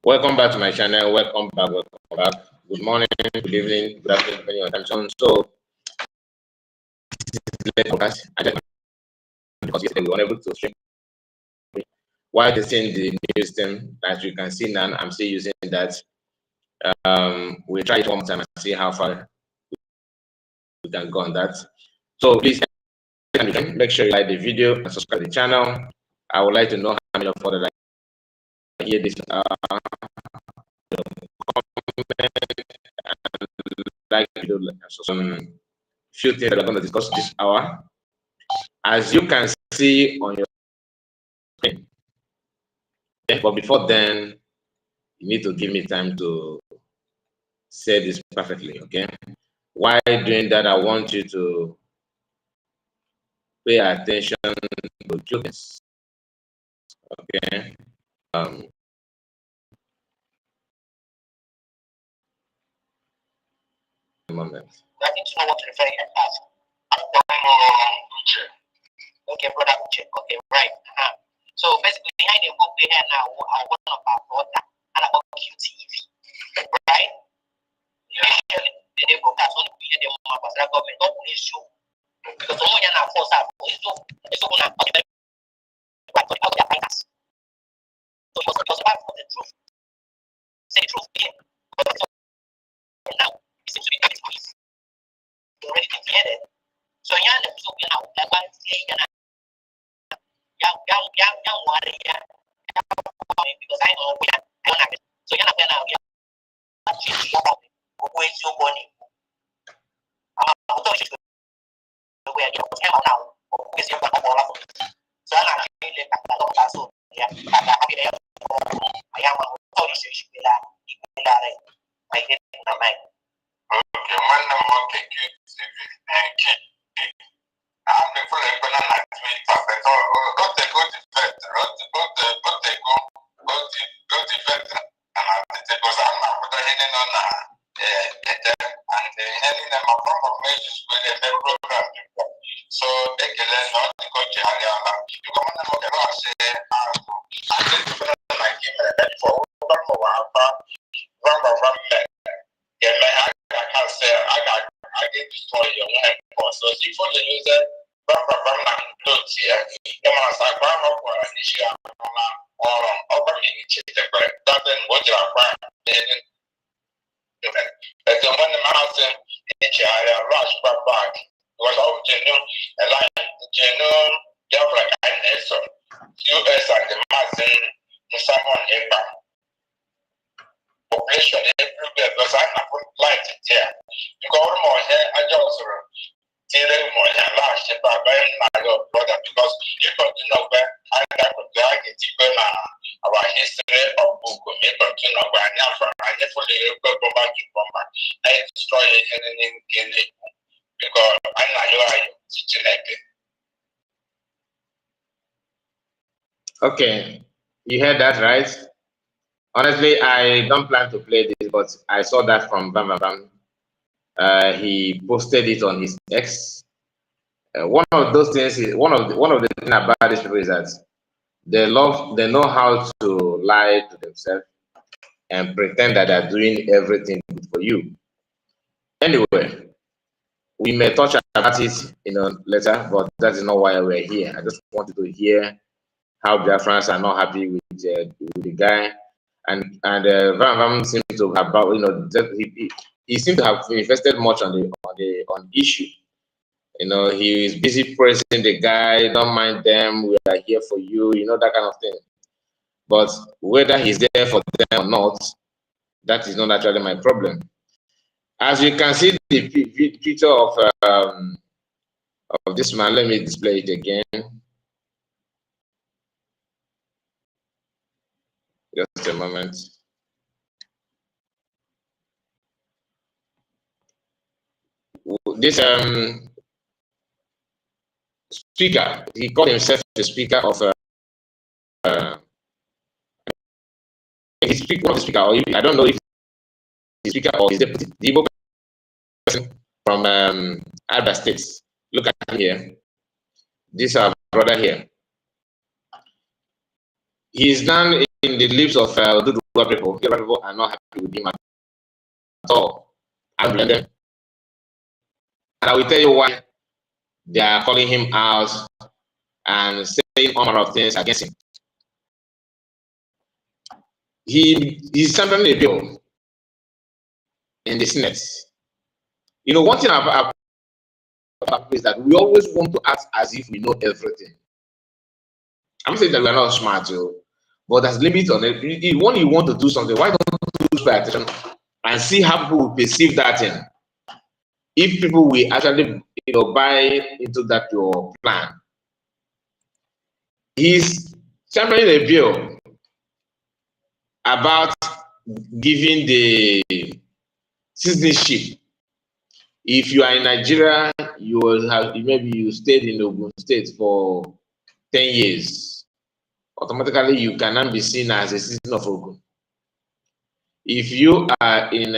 Welcome back to my channel. Welcome back. Good morning, good evening, good afternoon, depending on time zone. So, because yesterday we were unable to stream while testing the new system. As you can see now, I'm still using that. We'll try it one more time and see how far we can go on that. So please make sure you like the video and subscribe to the channel. I would like to know how many of you that I hear this like video some few things that I'm going to discuss this hour. As you can see on your screen. But before then, you need to give me time to say this perfectly, okay? While doing that, I want you to pay attention to students, okay? A moment. I need to know what to refer you as. Okay, brother, check. Okay, right. So basically, behind the book we have now, one of our brother and about QTV, right? Usually, the neighbor has only been the government, not the issue. Because someone can force out, it's so not so it was about the truth. Say the truth, yeah. But now, it seems to be coming to me. Already declared. So, yeah, let's look now. That's why I say, young warrior, because I know we are so you're not gonna be actually always your money. I'm going to where you have now, always your money. So I'm actually let that alone. So, yeah, but I have it. I am a policy. I get in my mind. Okay, one number KQ I'm the full employer like me, but got the good effect, got the effect, and I think because I'm not putting in on and the ending them up from measures with the program. So they can learn not to go to Area. You come on and look at us, I think like him for one from yeah, I can't say I get destroy your life. So see for the user. Population everywhere because I have light there. You go more here, I just more last year, but my brother because you continue where I got to drag it our history of book, you continue where now from I fully go back to Bomba. I destroy anything in it because I know you are teaching it. Okay, you heard that right? Honestly, I don't plan to play this, but I saw that from Bam Bam. He posted it on his X. One of those things is one of the things about these people is that they know how to lie to themselves and pretend that they're doing everything good for you. Anyway, we may touch about it later, but that is not why we're here. I just wanted to hear how Biafrans are not happy with the guy. And Van Van seems to have, he seemed to have invested much on the issue. He is busy praising the guy. Don't mind them. We are here for you. That kind of thing. But whether he's there for them or not, that is not actually my problem. As you can see, the picture of this man. Let me display it again. Just a moment. This speaker, he called himself the speaker of he's one of the speaker, or I don't know if he's speaker or his deputy, the Igbo person from Alba States. Look at him here. This our brother here. He's done in the lips of Oduduwa people. Yoruba people are not happy with him at all. I don't blame them. And I will tell you why they are calling him out and saying all manner of things against him. He's championing a bill in the Senate. You know, one thing about is that we always want to act as if we know everything. I'm saying that we are not smart, but there's limit on it. When you want to do something, why don't you pay attention and see how people will perceive that thing? If people will actually, buy into that your plan. He's championing a bill about giving the citizenship. If you are in Nigeria, you will have, maybe you stayed in Ogun State for 10 years. Automatically, you cannot be seen as a citizen of Ogun. If you are in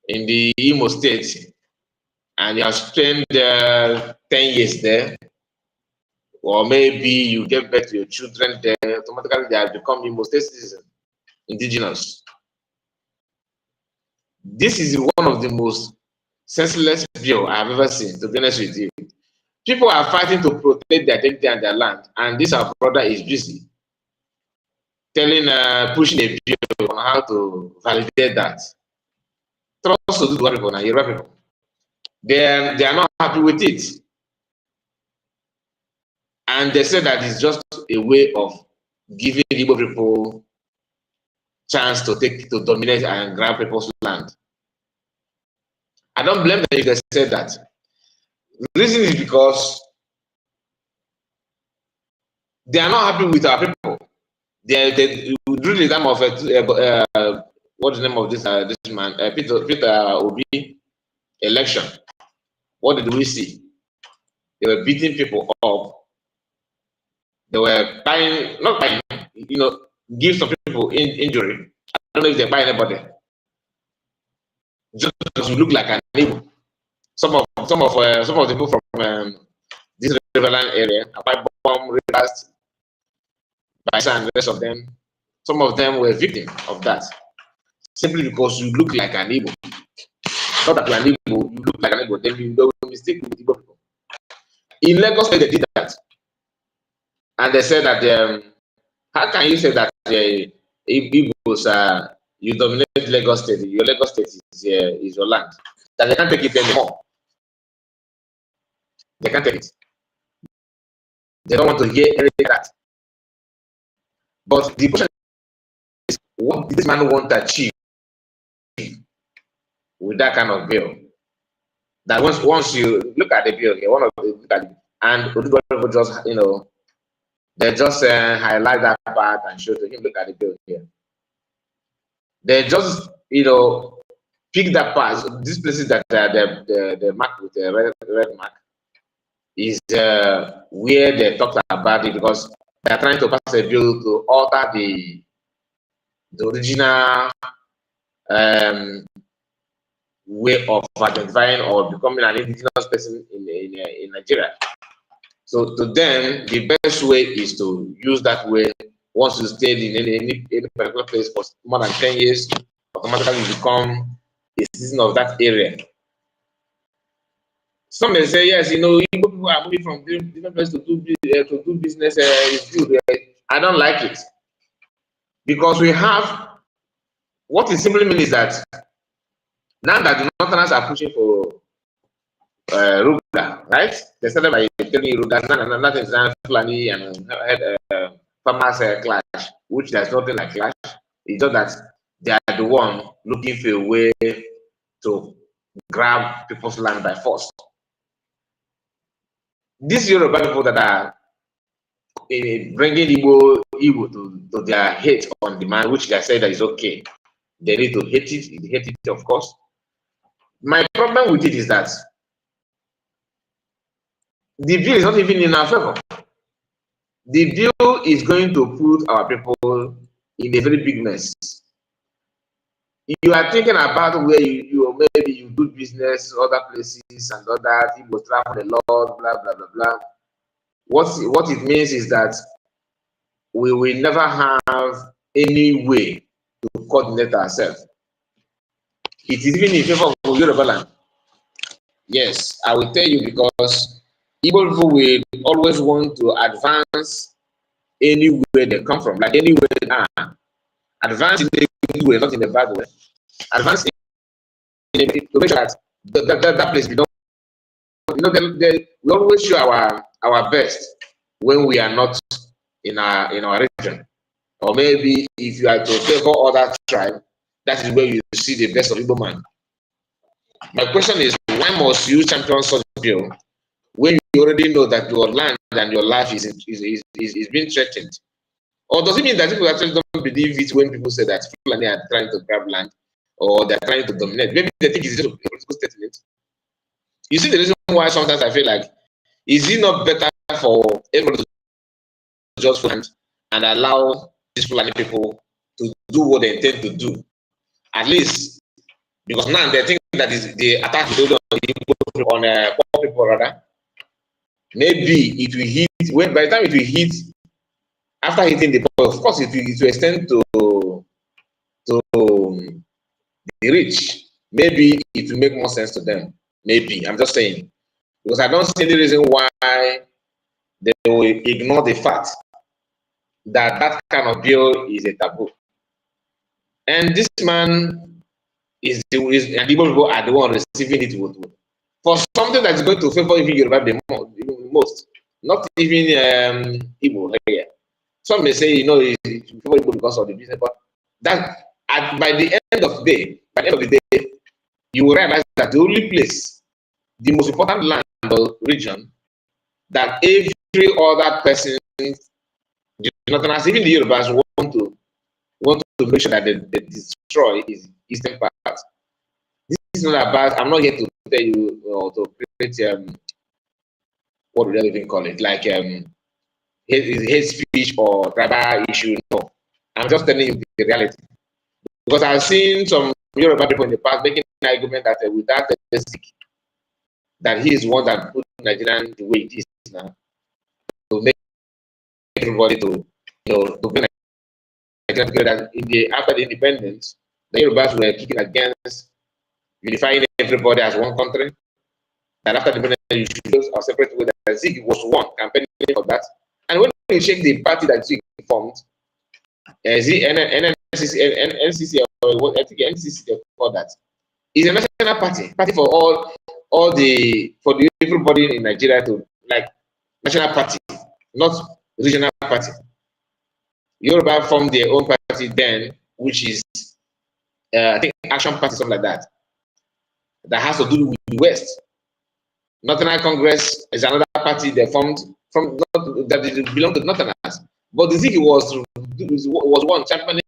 the Imo State and you have spent 10 years there, or maybe you give birth to your children there, automatically they have become Imo State citizens, indigenous. This is one of the most senseless bill I have ever seen, to be honest with you. People are fighting to protect their identity and their land, and this our brother is busy pushing a bill on how to validate that. Trust to do what people, Yoruba people. They are not happy with it. And they say that it's just a way of giving Igbo people chance to dominate and grab people's land. I don't blame them if they said that. The reason is because they are not happy with our people. They during the time of what's the name of this man, Peter Obi election. What did we see? They were beating people up. They were not buying, give some people injury. I don't know if they buy anybody. Just because you look like an evil. Some of the people from this Riverland area, Akwa Ibom, Rivers, Bayelsa, and the rest of them, some of them were victims of that. Simply because you look like an Igbo. Not that you're an Igbo, you look like an Igbo, then you don't mistake with Igbo people. In Lagos State, they did that. And they said that, how can you say that Igbos, you dominate Lagos State, your Lagos State is your land, that they can't take it anymore. They can't take it. They don't want to hear anything like that. But the question is, what did this man want to achieve with that kind of bill? That once you look at the bill, one of the look at it, and people just they just highlight that part and show to him, look at the bill here. They just pick that part. These places that the mark with the red mark is where they talked about it, because they are trying to pass a bill to alter the original way of identifying or becoming an indigenous person in Nigeria. So to them, the best way is to use that way. Once you stayed in any particular place for more than 10 years, automatically you become a citizen of that area. Some may say, yes, people are moving from different places to do business. Is good. I don't like it, because we have what it simply means is that now that the Northerners are pushing for Ruga, right? They started by telling Ruga, nothing is Fulani and farmers clash, which there's nothing like clash. It's just that they are the one looking for a way to grab people's land by force. These Yoruba people that are bringing Igbo to their hate on demand, which they say that is okay. They need to hate it, of course. My problem with it is that the bill is not even in our favor. The bill is going to put our people in a very big mess. You are thinking about where maybe you do business, other places and other people travel a lot, blah blah blah blah. What it means is that we will never have any way to coordinate ourselves. It is even in favor of Yoruba land. Yes, I will tell you, because Igbo people will always want to advance anywhere they come from, like anywhere they are. Advance in a good way, not in a bad way. Advance in a to make sure that that place belongs. You know, we always show our best when we are not in our region. Or maybe if you are to favor other tribe, that is where you see the best of Igbo man. My question is, why must you champion such bill when you already know that your land and your life is being threatened? Or does it mean that people actually don't believe it when people say that Fulani are trying to grab land or they're trying to dominate? Maybe they think it's just a political statement. You see the reason why sometimes I feel like, is it not better for everybody to just land and allow these Fulani people to do what they intend to do? At least, because now they think that is the attack is on poor people rather. Maybe it will hit, when by the time it will hit, after hitting the poor, of course it will extend to the rich. Maybe it will make more sense to them. Maybe, I'm just saying. Because I don't see any reason why they will ignore the fact that that kind of bill is a taboo. And this man and the people are the one receiving it for something that's going to favor even Yoruba the most, not even Igbo here. Some may say, you know, it's favor Igbo because of the business, but that by the end of the day, you will realize that the only place, the most important land or region that every other person, even the Yorubas want to make sure that they destroy is eastern part. This is not about, I'm not here to tell you or to create what do they even call it, like hate speech or tribal issue. No, I'm just telling you the reality. Because I've seen some Yoruba people in the past making an argument that without that he is one that put Nigerian the way it is now, to make everybody to bring Nigeria together. After the independence, the Yorubas were kicking against unifying everybody as one country. That after the independence, you should separate way. That Zig was one campaigning for that. And when you check the party that Zig formed, NCC, or I think NCC they call that, is a national party for everybody in Nigeria to like national party, not regional party. Yoruba formed their own party then, which is I think Action Party, something like that. That has to do with the West. Northern Congress is another party they formed that belong to Northerners. But the Zig was one championing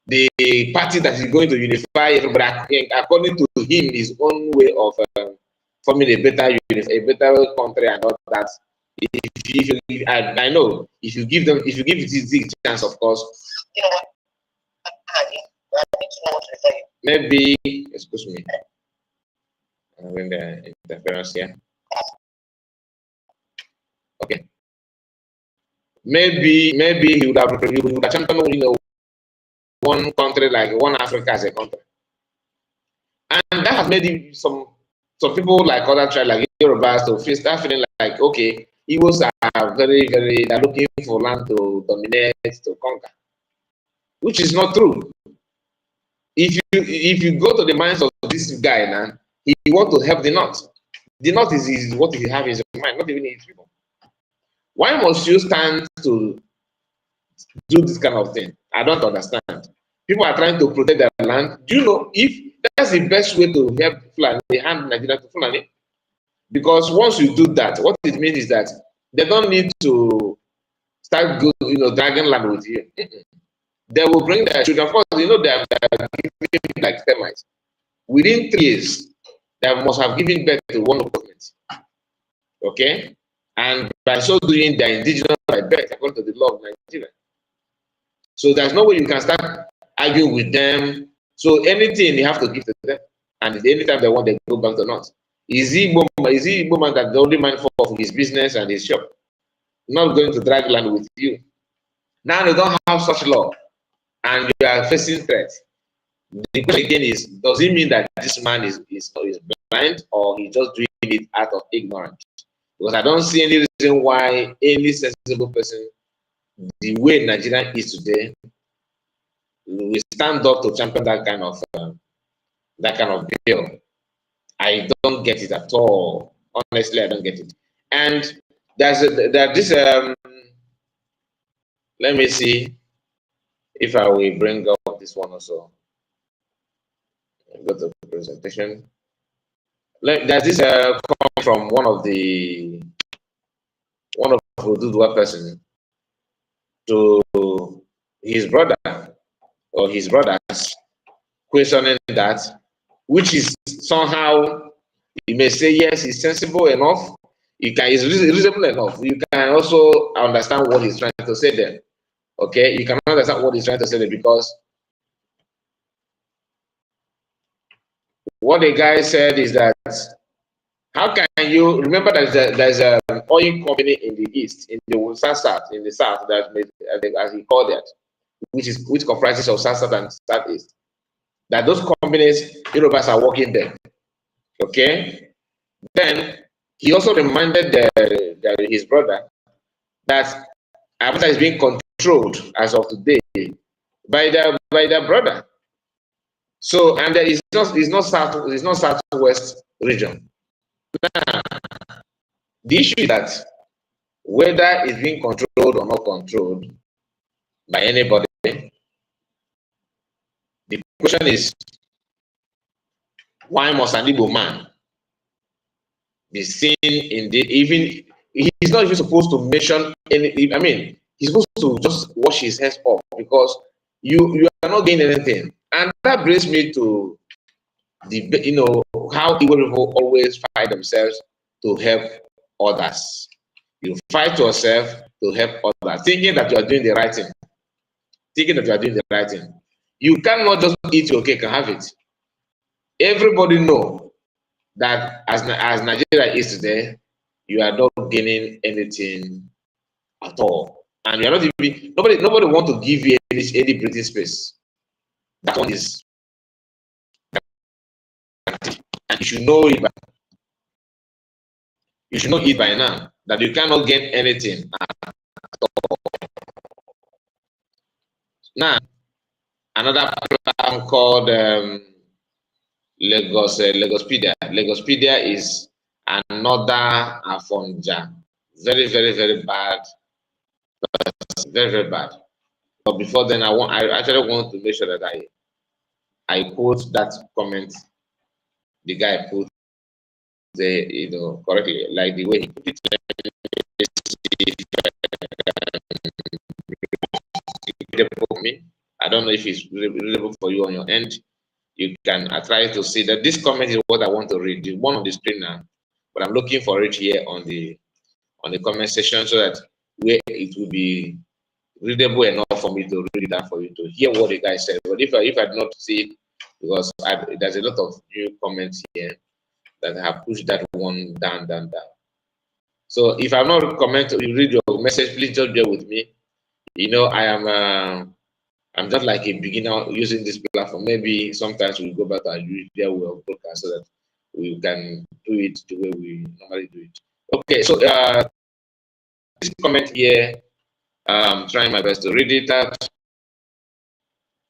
the party that is going to unify everybody according to him, his own way of forming a better country and all that. I know if you give this Zig chance, of course. Maybe, excuse me. When the interference here. Okay. Maybe he would have championed, one country, like one Africa as a country. And that has made some people like other tribes like Yorubas to start feeling like, okay, Igbos are they're looking for land to dominate, to conquer. Which is not true. If you go to the minds of this guy now, he wants to help the North. The North is what he have in his mind, not even his people. Why must you stand to do this kind of thing? I don't understand. People are trying to protect their land. Do you know if that's the best way to help Fulani, hand Nigeria to Fulani? Because once you do that, what it means is that they don't need to start dragging land with you. They will bring their children. Of course, they are giving like termites. Within 3 years, they must have given birth to one government. Okay? And by so doing, they are indigenous by birth, according to the law of Nigeria. So there's no way you can start arguing with them. So anything you have to give to them. And anytime they want, they go back to North. Is he Igbo man that the only man for his business and his shop? Not going to drag land with you. Now they don't have such law, and you are facing threat. The question again is, does it mean that this man is blind, or he's just doing it out of ignorance? Because I don't see any reason why any sensible person, the way Nigeria is today, will stand up to champion that kind of bill. I don't get it at all. Honestly, I don't get it. And there's this let me see if I will bring up this one also. Go to the presentation. There's this come from one of Oduduwa person to his brother or his brothers, questioning that, which is somehow, you may say yes, he's sensible enough, he's reasonable enough. You can also understand what he's trying to say there. Okay, you can understand what he's trying to say there, because what the guy said is that, how can you remember that there's an oil company in the east, in the south, that as he called it, which comprises of south and southeast, that those companies, Yorubas are working there. Okay, then he also reminded his brother that Abuja is being controlled as of today by their brother. So, and there is not southwest region. Now, the issue is that whether it's being controlled or not controlled by anybody, the question is, why must an Igbo man be seen in the, even, he's not even supposed to mention any, I mean, he's supposed to just wash his hands off, because you are not getting anything. And that brings me to the, how Igbo people always fight themselves to help others. You fight yourself to help others, thinking that you are doing the right thing. You cannot just eat your cake and have it. Everybody know that as Nigeria is today, you are not gaining anything at all, and you are not even, nobody want to give you any breathing space. That one is, and you should know it by now, that you cannot get anything at all. Now, another platform called Legospedia is another Afonja. Very, very, very bad. Very, very bad. But before then, I actually want to make sure that I quote that comment the guy put correctly, like the way he put it. I don't know if it's readable for you on your end. You can try to see that this comment is what I want to read. It's one on the screen now, but I'm looking for it here on the comment section, so that where it will be readable enough for me to read that for you to hear what the guy said. But if I did not see it, because there's a lot of new comments here that have pushed that one down. So if I'm not comment, you read your message, please just bear with me. I'm just like a beginner using this platform. Maybe sometimes we'll go back to our usual way of broadcast, so that we can do it the way we normally do it. Okay, so this comment here, I'm trying my best to read it out.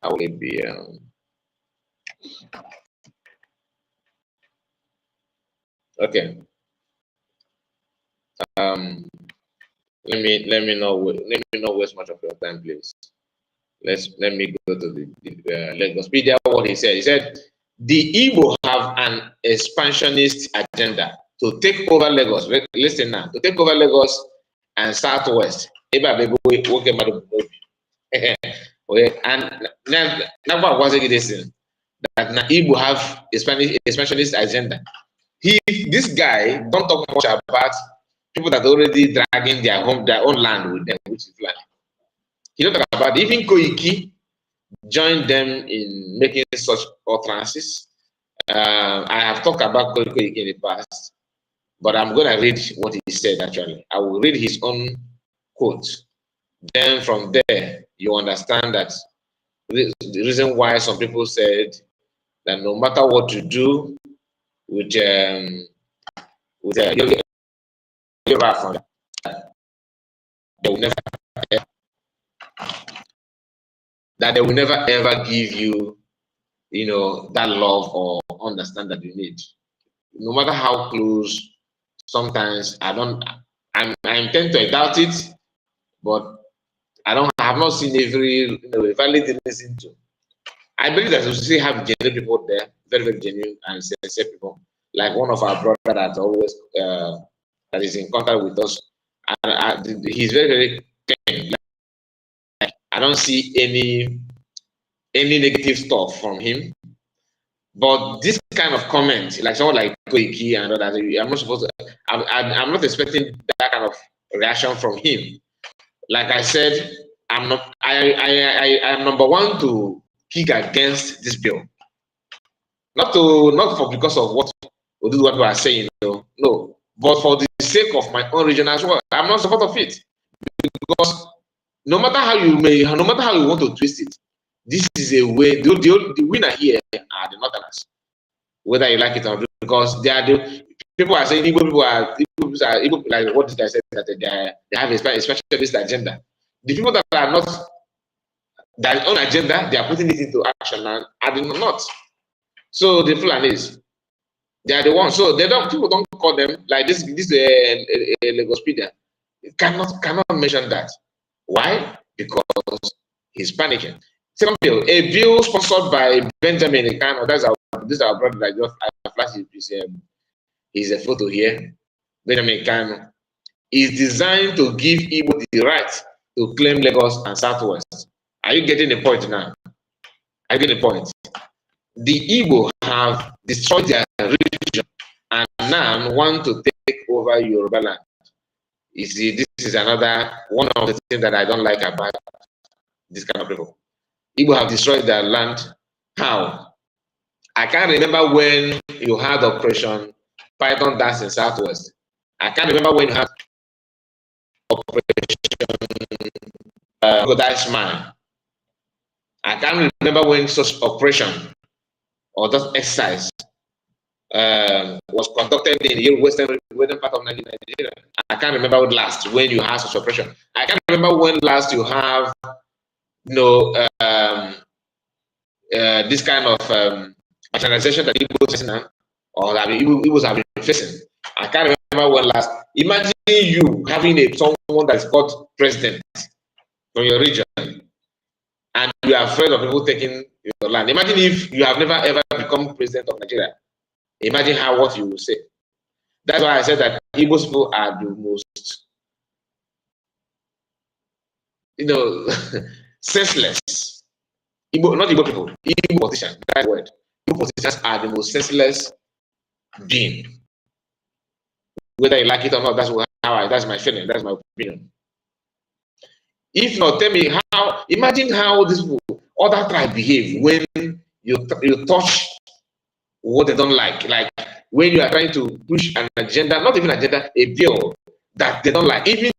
I will be okay. Let me not waste much of your time, please. Let me go to the Legospedia. What he said. He said the Igbo have an expansionist agenda to take over Lagos. Listen now, to take over Lagos and Southwest. And now was it that Igbo have expansionist agenda. This guy don't talk much about people that are already dragging their own land with them, which is like, he don't talk about, even Koiki joined them in making such utterances. I have talked about Koiki in the past, but I'm going to read what he said actually. I will read his own quote Then from there, you understand that the reason why some people said that no matter what you do with Yoruba, they will never that they will never ever give you, you know, that love or understand that you need. No matter how close, sometimes I intend to doubt it, but I have not seen every, you know, valid thing listen to. I believe that we still have genuine people there, very, very genuine and sincere people. Like one of our brother that always that is in contact with us, and he's very, very kind. Like, I don't see any negative stuff from him. But this kind of comment, like someone like Koiki and others, I'm not supposed to. I'm not expecting that kind of reaction from him. Like I said, I'm not. I am number one to kick against this bill. Not for because of what we are saying, no, but for the sake of my own region as well. I'm not support of it because no matter how you want to twist it, this is a way. The winner here are the Northerners, whether you like it or not, because they are the people are saying Igbo like what did I say that they have a specialist agenda. The people that are not their own agenda, they are putting it into action and are not. So the Fulanis, they are the ones. So people don't call them like this Lagospedia. Cannot mention that. Why? Because he's panicking. Second bill, a bill sponsored by Benjamin Ekano. This is our brother that just flashed his a photo here. Benjamin Ekano is designed to give Igbo the right to claim Lagos and Southwest. Are you getting the point now? Are you getting the point? The Igbo have destroyed their region and now want to take over Yoruba land. You see, this is another one of the things that I don't like about this kind of people. Igbo have destroyed their land. How? I can't remember when you had Operation Python Dance in Southwest. I can't remember when you had Operation Crocodile Smile. I can't remember when such operation or that exercise was conducted in the western part of Nigeria. I can't remember when you had such operation. I can't remember when last you have, this kind of marginalization that Igbo is facing now, or that Igbos have been facing. I can't remember when last. Imagine you having someone that's got president from your region, and you are afraid of people taking your land. Imagine if you have never ever become president of Nigeria. Imagine what you will say. That's why I said that Igbo people are the most, senseless. Not Igbo people, Igbo politicians, that word. Igbo politicians are the most senseless being. Whether you like it or not, that's my feeling, that's my opinion. If not, tell me imagine how these people, other tribes behave when you touch what they don't like when you are trying to push an agenda, not even agenda, a bill that they don't like, even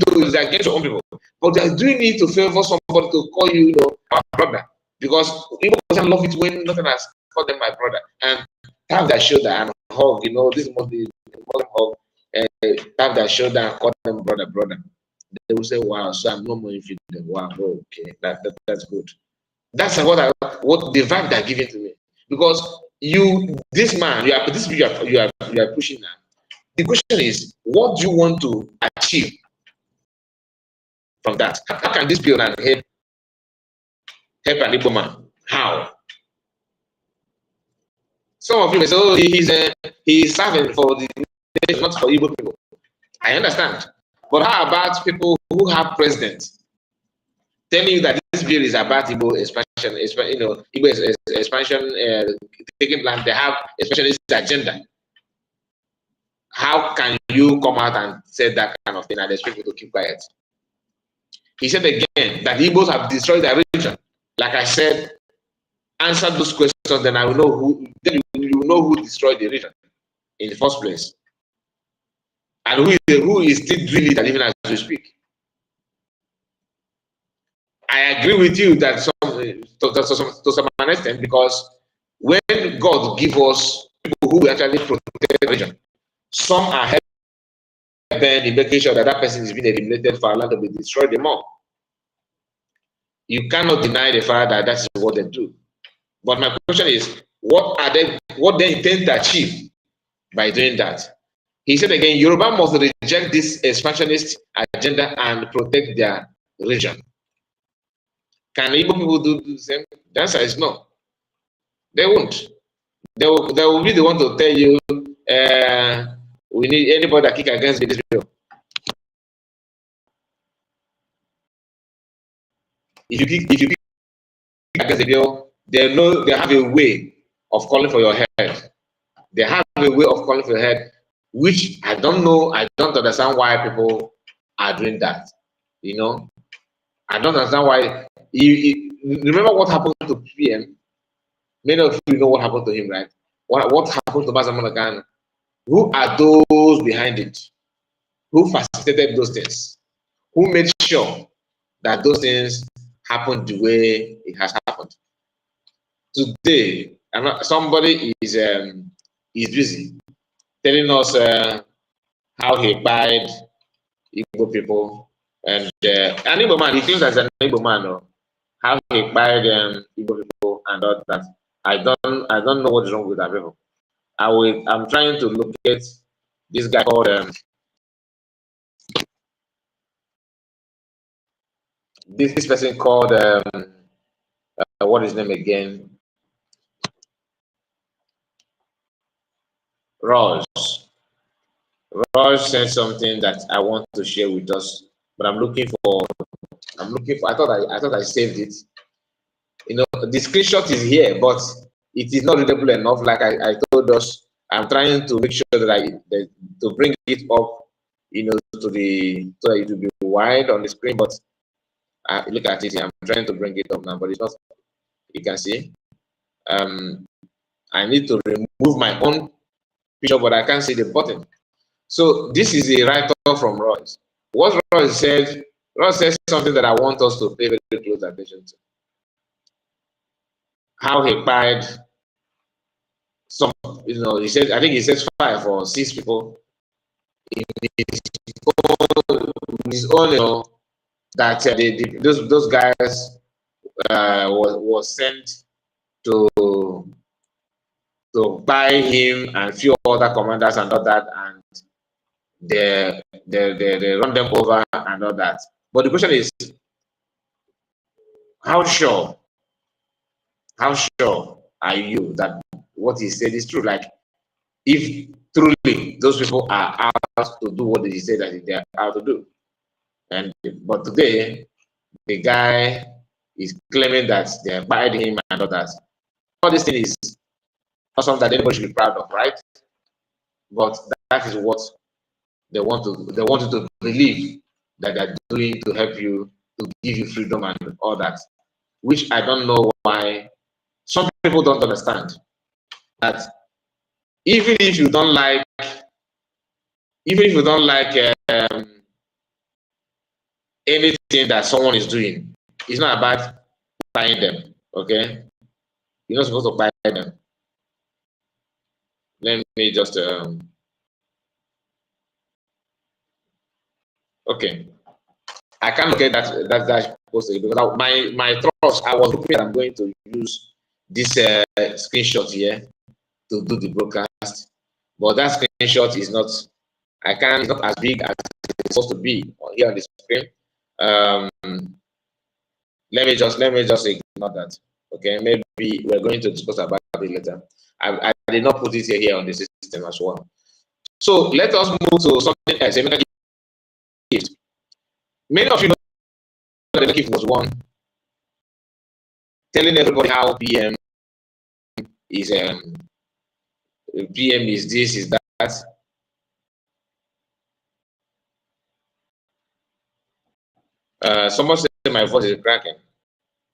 though it's against your own people, but they are doing it to favor somebody to call you, our brother, because people doesn't love it when nothing has called them my brother, and tap their shoulder and hug, this must be hug, tap their shoulder and call them brother. They will say, wow, so I'm no more infidel. Wow, okay, that's good. That's what the vibe they're giving to me, because this man, you are pushing now. The question is, what do you want to achieve from that? How can this bill help an Igbo man? How? Some of you may say, oh, he's serving for the nation, not for Igbo people. I understand. But how about people who have presidents telling you that this bill is about Igbo expansion, Igbo expansion, taking land, they have a specialist agenda? How can you come out and say that kind of thing and expect people to keep quiet? He said again that the Igbos have destroyed their region. Like I said, answer those questions, then I will know you will know who destroyed the region in the first place, and who is still doing it even as we speak. I agree with you that to some extent, because when God gives us people who actually protect the region, some are bent in making sure that that person is being eliminated for Allah to be destroyed the more. You cannot deny the fact that that's what they do. But my question is, what they intend to achieve by doing that? He said again, Yoruba must reject this expansionist agenda and protect their region. Can Igbo people do the same? The answer is no. They won't. They will be the one to tell you, we need anybody that kick against this bill. If you kick against the bill, they know they have a way of calling for your head. They have a way of calling for your head, which I don't know. I don't understand why people are doing that. You know, I don't understand why. Remember what happened to PM? Many of you know what happened to him, right? What happened to Mazi Monaghan? Who are those behind it? Who facilitated those things? Who made sure that those things happened the way it has happened? Today, somebody is busy telling us how he buyed Igbo people, and an Igbo man. He claims as an Igbo man, how he buyed Igbo people and all that. I don't know what's wrong with that people. I'm trying to locate this guy called this person called what is his name again? Raj. Raj said something that I want to share with us, but I'm looking for. I thought I saved it. You know, the screenshot is here, but it is not readable enough. Like I told us, I'm trying to make sure that to bring it up, you know, so that it will be wide on the screen. But look at it. I'm trying to bring it up now, but it's not. You can see. I need to remove my own picture, but I can't see the button. So this is a write-up from Royce. What Royce said something that I want us to pay very close attention to. How he pied some, you know, he said, I think he says 5 or 6 people in his own, you know, that those guys was sent to buy him and few other commanders and all that, and they run them over and all that. But the question is, how sure are you that what he said is true? Like, if truly those people are out to do what they say that they are out to do, but today the guy is claiming that they buyed him and all that. All this thing is not something that anybody should be proud of, right? But that is what they want you to believe that they're doing to help you, to give you freedom and all that, which I don't know why some people don't understand. That even if you don't like anything that someone is doing, it's not about buying them. Okay, you're not supposed to buy them. Let me just okay. I can't get that posted because my thoughts. I was hoping I'm going to use this screenshot here to do the broadcast, but that screenshot is not. It's not as big as it's supposed to be here on the screen. Let me just ignore that. Okay, maybe we're going to discuss about it later. I did not put it here on the system as well. So let us move to something else. Gift. Many of you know that the gift was one telling everybody how PM is this, is that. Someone said my voice is cracking.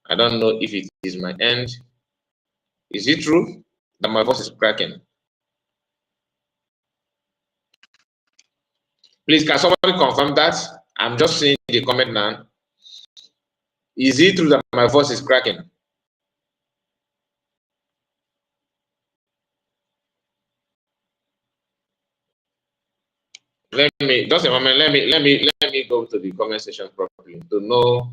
I don't know if it is my end. Is it true that my voice is cracking? Please, can somebody confirm that? I'm just seeing the comment now. Is it true that my voice is cracking? Let me just a moment. Let me go to the comment section properly to know.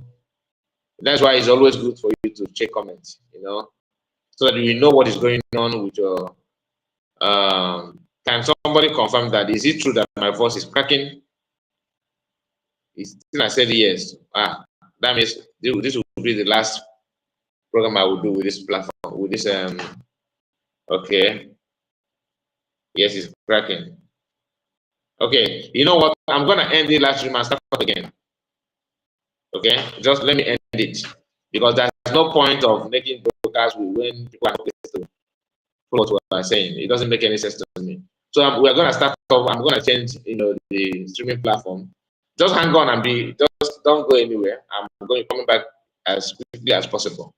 That's why it's always good for you to check comments, you know, so that you know what is going on with your. Can somebody confirm that? Is it true that my voice is cracking? I said yes. That means this will be the last program I will do with this platform. With this okay. Yes, it's cracking. Okay, you know what? I'm gonna end the last stream and start again. Okay, just let me end it because there's no point of making broadcasts when people are not to follow what we're saying. It doesn't make any sense to me. So we're gonna start off. I'm gonna change, the streaming platform. Just hang on and just don't go anywhere. I'm going coming back as quickly as possible.